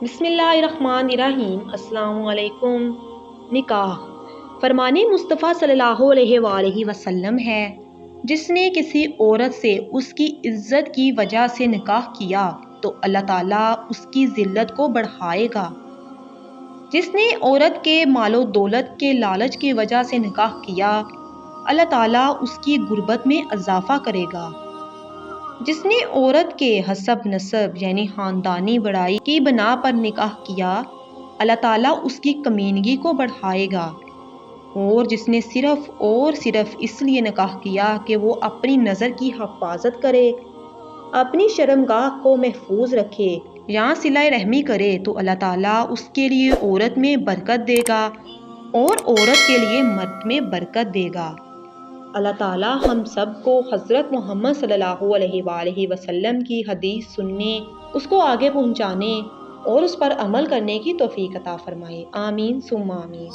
بسم اللہ الرحمن الرحیم۔ السلام علیکم۔ نکاح فرمان مصطفیٰ صلی اللہ علیہ وآلہ وسلم ہے، جس نے کسی عورت سے اس کی عزت کی وجہ سے نکاح کیا تو اللہ تعالیٰ اس کی ذلت کو بڑھائے گا۔ جس نے عورت کے مال و دولت کے لالچ کی وجہ سے نکاح کیا، اللہ تعالیٰ اس کی غربت میں اضافہ کرے گا۔ جس نے عورت کے حسب نسب یعنی خاندانی بڑائی کی بنا پر نکاح کیا، اللہ تعالیٰ اس کی کمینگی کو بڑھائے گا۔ اور جس نے صرف اور صرف اس لیے نکاح کیا کہ وہ اپنی نظر کی حفاظت کرے، اپنی شرمگاہ کو محفوظ رکھے یا صلہ رحمی کرے، تو اللہ تعالیٰ اس کے لیے عورت میں برکت دے گا اور عورت کے لیے مرد میں برکت دے گا۔ اللہ تعالیٰ ہم سب کو حضرت محمد صلی اللہ علیہ وآلہ وسلم کی حدیث سننے، اس کو آگے پہنچانے اور اس پر عمل کرنے کی توفیق عطا فرمائے۔ آمین ثم آمین۔